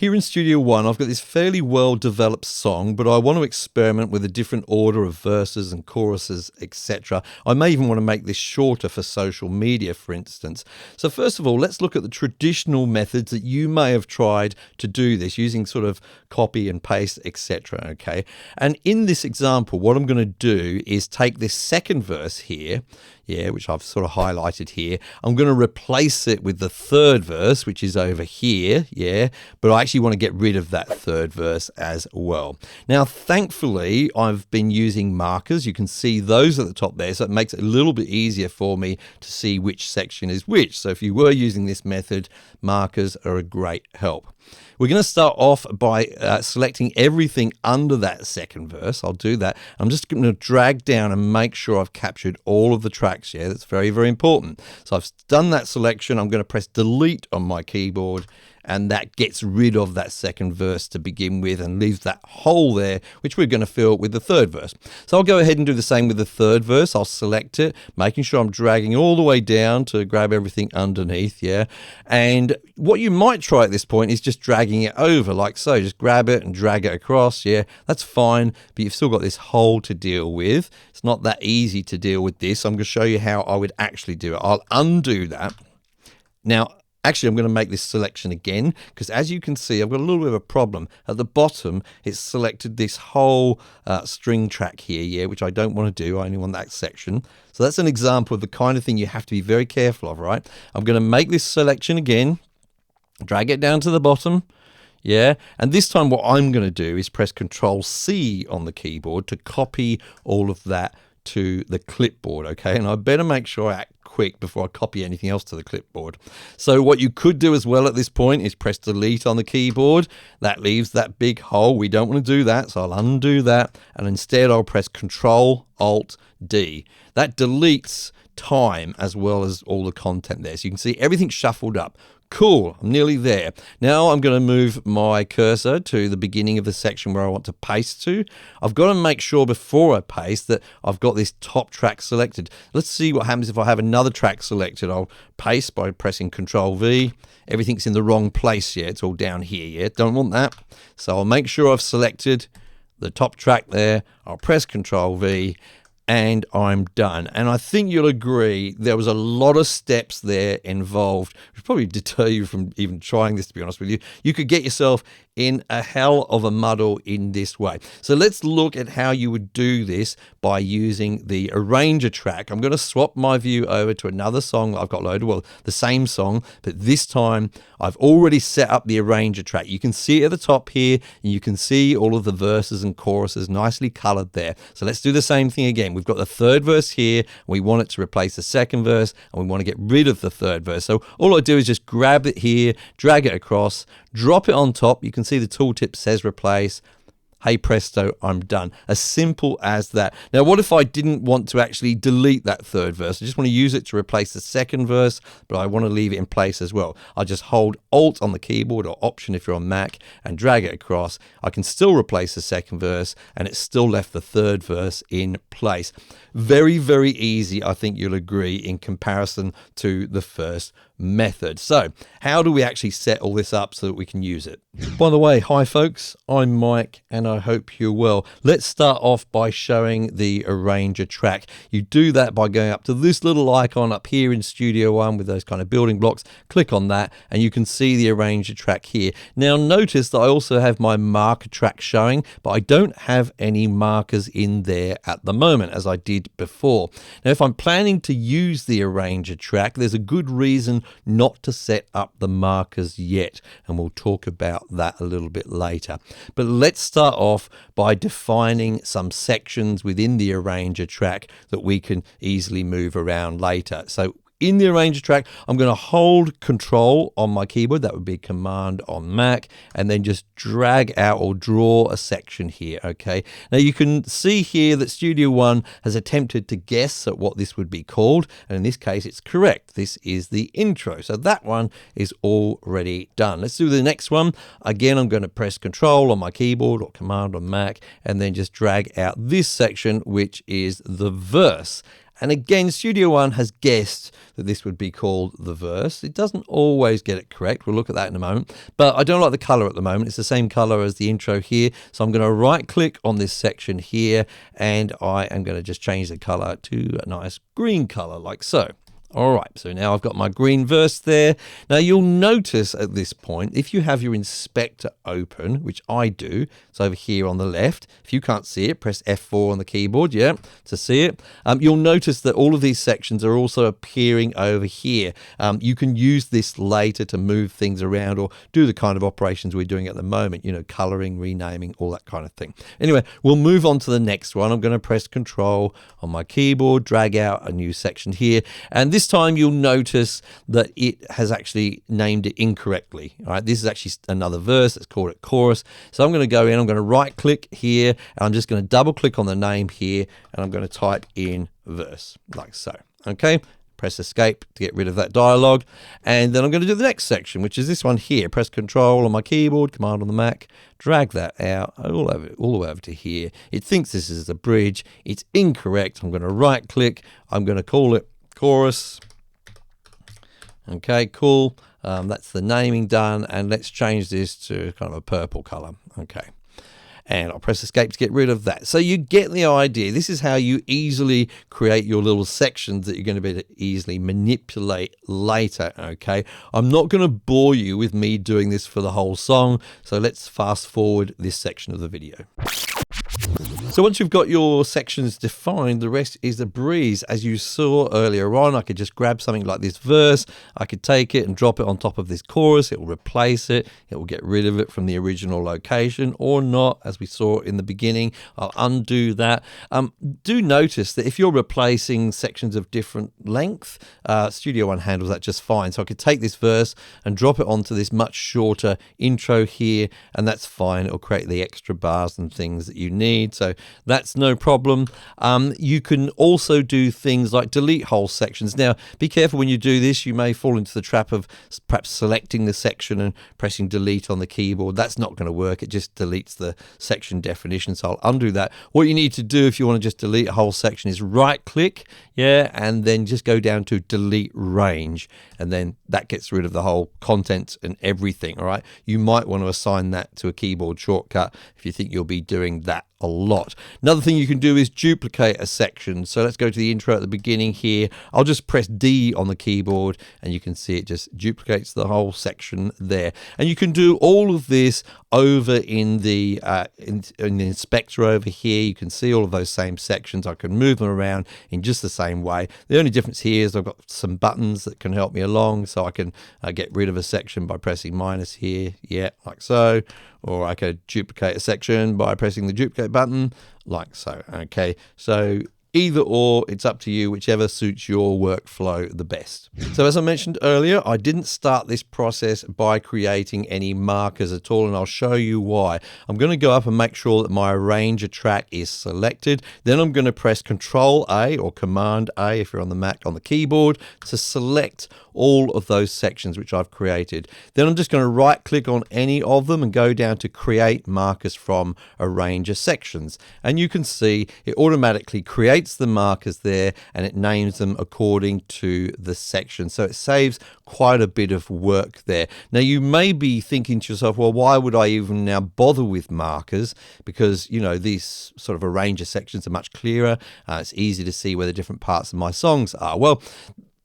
Here in Studio One, I've got this fairly well-developed song, but I want to experiment with a different order of verses and choruses, etc. I may even want to make this shorter for social media, for instance. So first of all, let's look at the traditional methods that you may have tried to do this, using sort of copy and paste, etc. Okay, and in this example, what I'm going to do is take this second verse here, which I've sort of highlighted here. I'm going to replace it with the third verse, which is over here, but I actually want to get rid of that third verse as well. Now, thankfully, I've been using markers. You can see those at the top there, so it makes it a little bit easier for me to see which section is which. So if you were using this method, markers are a great help. We're going to start off by selecting everything under that second verse. I'll do that. I'm just going to drag down and make sure I've captured all of the tracks. That's very, very important. So I've done that selection. I'm going to press delete on my keyboard, and that gets rid of that second verse to begin with and leaves that hole there, which we're going to fill with the third verse. So I'll go ahead and do the same with the third verse. I'll select it, making sure I'm dragging all the way down to grab everything underneath, And what you might try at this point is just dragging it over like so. Just grab it and drag it across, That's fine, but you've still got this hole to deal with. It's not that easy to deal with this. I'm going to show you how I would actually do it. I'll undo that. Now, actually, I'm going to make this selection again, because as you can see, I've got a little bit of a problem. At the bottom, it's selected this whole string track here, which I don't want to do. I only want that section. So that's an example of the kind of thing you have to be very careful of, right? I'm going to make this selection again, drag it down to the bottom, and this time what I'm going to do is press Control-C on the keyboard to copy all of that to the clipboard, okay? And I better make sure I act quick before I copy anything else to the clipboard. So what you could do as well at this point is press delete on the keyboard. That leaves that big hole. We don't want to do that, so I'll undo that, and instead I'll press Control-Alt-D. That deletes time as well as all the content there. So you can see everything shuffled up. Cool, I'm nearly there. Now I'm going to move my cursor to the beginning of the section where I want to paste to. I've got to make sure before I paste that I've got this top track selected. Let's see what happens if I have another track selected. I'll paste by pressing Control-V. Everything's in the wrong place, it's all down here, Don't want that. So I'll make sure I've selected the top track there. I'll press Control-V. And I'm done. And I think you'll agree there was a lot of steps there involved, which probably deter you from even trying this, to be honest with you. You could get yourself in a hell of a muddle in this way. So let's look at how you would do this by using the arranger track. I'm going to swap my view over to another song that I've got loaded, well, the same song, but this time I've already set up the arranger track. You can see it at the top here, and you can see all of the verses and choruses nicely colored there. So let's do the same thing again. We've got the third verse here, we want it to replace the second verse, and we want to get rid of the third verse. So all I do is just grab it here, drag it across, drop it on top. You can see the tooltip says replace. Hey presto, I'm done. As simple as that. Now, what if I didn't want to actually delete that third verse? I just want to use it to replace the second verse, but I want to leave it in place as well. I just hold Alt on the keyboard, or Option if you're on Mac, and drag it across. I can still replace the second verse, and it's still left the third verse in place. Very, very easy, I think you'll agree, in comparison to the first method. So how do we actually set all this up so that we can use it? By the way, hi folks, I'm Mike and I hope you're well. Let's start off by showing the arranger track. You do that by going up to this little icon up here in Studio One with those kind of building blocks. Click on that and you can see the arranger track here. Now notice that I also have my marker track showing, but I don't have any markers in there at the moment as I did before. Now if I'm planning to use the arranger track, there's a good reason not to set up the markers yet, and we'll talk about that a little bit later. But let's start off by defining some sections within the arranger track that we can easily move around later. So in the arranger track, I'm going to hold Control on my keyboard, that would be Command on Mac, and then just drag out or draw a section here, okay? Now you can see here that Studio One has attempted to guess at what this would be called, and in this case it's correct. This is the intro, so that one is already done. Let's do the next one. Again, I'm going to press Control on my keyboard or Command on Mac, and then just drag out this section, which is the verse. And again, Studio One has guessed that this would be called the verse. It doesn't always get it correct. We'll look at that in a moment. But I don't like the color at the moment. It's the same color as the intro here. So I'm going to right click on this section here, and I am going to just change the color to a nice green color like so. All right, so now I've got my green verse there. Now you'll notice at this point, if you have your inspector open, which I do, it's over here on the left. If you can't see it, press F4 on the keyboard, yeah, to see it. You'll notice that all of these sections are also appearing over here. You can use this later to move things around or do the kind of operations we're doing at the moment, you know, coloring, renaming, all that kind of thing. Anyway, we'll move on to the next one. I'm going to press Control on my keyboard, drag out a new section here, and this time you'll notice that it has actually named it incorrectly. All right, this is actually another verse. Let's call it chorus. So I'm going to go in, I'm going to right click here, and I'm just going to double click on the name here, and I'm going to type in verse like so. Okay, press escape to get rid of that dialogue, and then I'm going to do the next section, which is this one here. Press Control on my keyboard, Command on the Mac, drag that out all the way over to here. It thinks this is a bridge. It's incorrect. I'm going to right click. I'm going to call it chorus. Okay, cool. That's the naming done, and let's change this to kind of a purple color. Okay, and I'll press escape to get rid of that. So you get the idea. This is how you easily create your little sections that you're going to be able to easily manipulate later. Okay, I'm not going to bore you with me doing this for the whole song, so let's fast forward this section of the video. So once you've got your sections defined, the rest is a breeze. As you saw earlier on, I could just grab something like this verse. I could take it and drop it on top of this chorus. It will replace it. It will get rid of it from the original location or not, as we saw in the beginning. I'll undo that. Do notice that if you're replacing sections of different length, Studio One handles that just fine. So I could take this verse and drop it onto this much shorter intro here, and that's fine. It'll create the extra bars and things that you need. So that's no problem. You can also do things like delete whole sections. Now, be careful when you do this. You may fall into the trap of perhaps selecting the section and pressing delete on the keyboard. That's not going to work. It just deletes the section definition. So I'll undo that. What you need to do if you want to just delete a whole section is right click, yeah, and then just go down to delete range, and then that gets rid of the whole content and everything. All right, you might want to assign that to a keyboard shortcut if you think you'll be doing that a lot. Another thing you can do is duplicate a section. So let's go to the intro at the beginning here. I'll just press D on the keyboard, and you can see it just duplicates the whole section there. And you can do all of this over in the inspector over here. You can see all of those same sections. I can move them around in just the same way. The only difference here is I've got some buttons that can help me along, so I can get rid of a section by pressing minus here, yeah, like so. Or I could duplicate a section by pressing the duplicate button, like so. Okay, so either or, it's up to you, whichever suits your workflow the best. So as I mentioned earlier, I didn't start this process by creating any markers at all, and I'll show you why. I'm going to go up and make sure that my arranger track is selected. Then I'm going to press Control A or Command A if you're on the Mac on the keyboard to select all of those sections which I've created. Then I'm just going to right click on any of them and go down to create markers from arranger sections. And you can see it automatically creates the markers there, and it names them according to the section. So it saves quite a bit of work there. Now you may be thinking to yourself, well, why would I even now bother with markers? Because, you know, these sort of arranger sections are much clearer. It's easy to see where the different parts of my songs are. Well,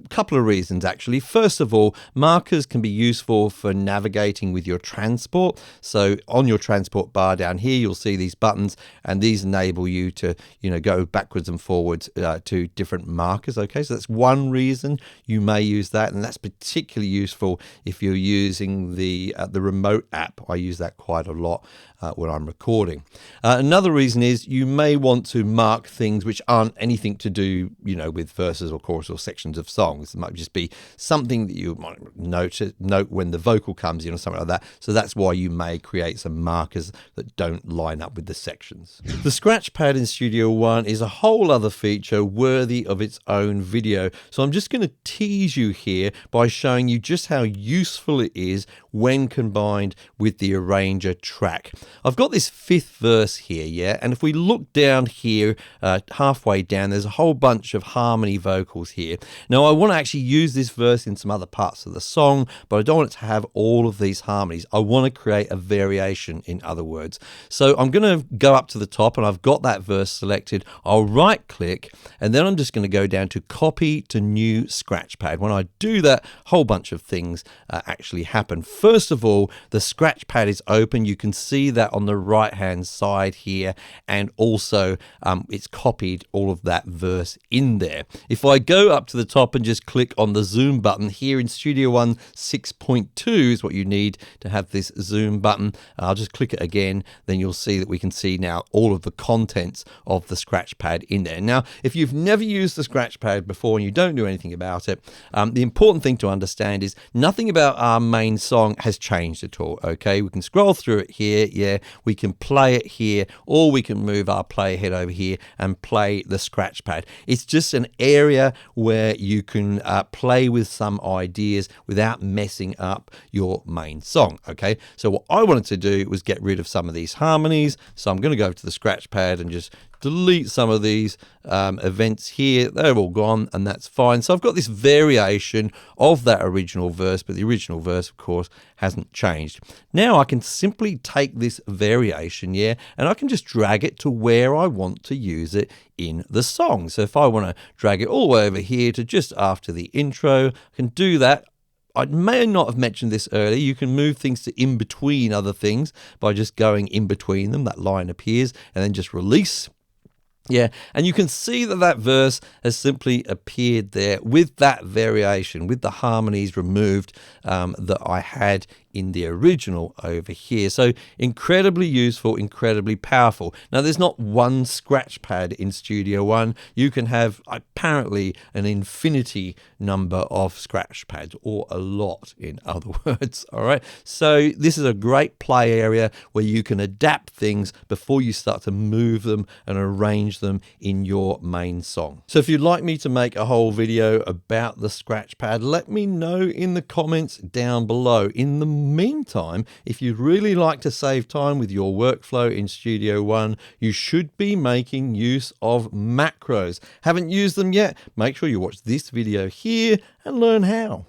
a couple of reasons actually. First of all, markers can be useful for navigating with your transport. So on your transport bar down here, you'll see these buttons, and these enable you to, you know, go backwards and forwards to different markers. Okay, so that's one reason you may use that, and that's particularly useful if you're using the remote app. I use that quite a lot when I'm recording. Another reason is you may want to mark things which aren't anything to do, you know, with verses or chorus or sections of songs. It might just be something that you might note when the vocal comes in or something like that. So that's why you may create some markers that don't line up with the sections. The scratch pad in Studio One is a whole other feature worthy of its own video. So I'm just going to tease you here by showing you just how useful it is when combined with the arranger track. I've got this fifth verse here, yeah, and if we look down here, halfway down, there's a whole bunch of harmony vocals here. Now, I want to actually use this verse in some other parts of the song, but I don't want it to have all of these harmonies. I want to create a variation, in other words. So I'm going to go up to the top, and I've got that verse selected. I'll right click, and then I'm just going to go down to copy to new scratch pad. When I do that, a whole bunch of things actually happen. First of all, the scratch pad is open. You can see that on the right hand side here, and also it's copied all of that verse in there. If I go up to the top and just click on the zoom button here in Studio One 6.2 is what you need to have this zoom button. I'll just click it again, then you'll see that we can see now all of the contents of the scratch pad in there. Now, if you've never used the scratch pad before and you don't do anything about it, the important thing to understand is nothing about our main song has changed at all. Okay, we can scroll through it here, yeah, we can play it here, or we can move our play head over here and play the scratch pad. It's just an area where you can play with some ideas without messing up your main song. Okay, so what I wanted to do was get rid of some of these harmonies, so I'm going to go to the scratch pad and just delete some of these events here. They're all gone, and that's fine. So I've got this variation of that original verse, but the original verse, of course, hasn't changed. Now I can simply take this variation, yeah, and I can just drag it to where I want to use it in the song. So if I want to drag it all the way over here to just after the intro, I can do that. I may not have mentioned this earlier. You can move things to in between other things by just going in between them. That line appears, and then just release. Yeah, and you can see that that verse has simply appeared there with that variation, with the harmonies removed that I had in the original over here. So incredibly useful, incredibly powerful. Now, there's not one scratch pad in Studio One. You can have apparently an infinity number of scratch pads, or a lot, in other words. All right, so this is a great play area where you can adapt things before you start to move them and arrange them in your main song. So if you'd like me to make a whole video about the scratch pad, let me know in the comments down below. In the meantime, if you'd really like to save time with your workflow in Studio One, you should be making use of macros. Haven't used them yet? Make sure you watch this video here and learn how.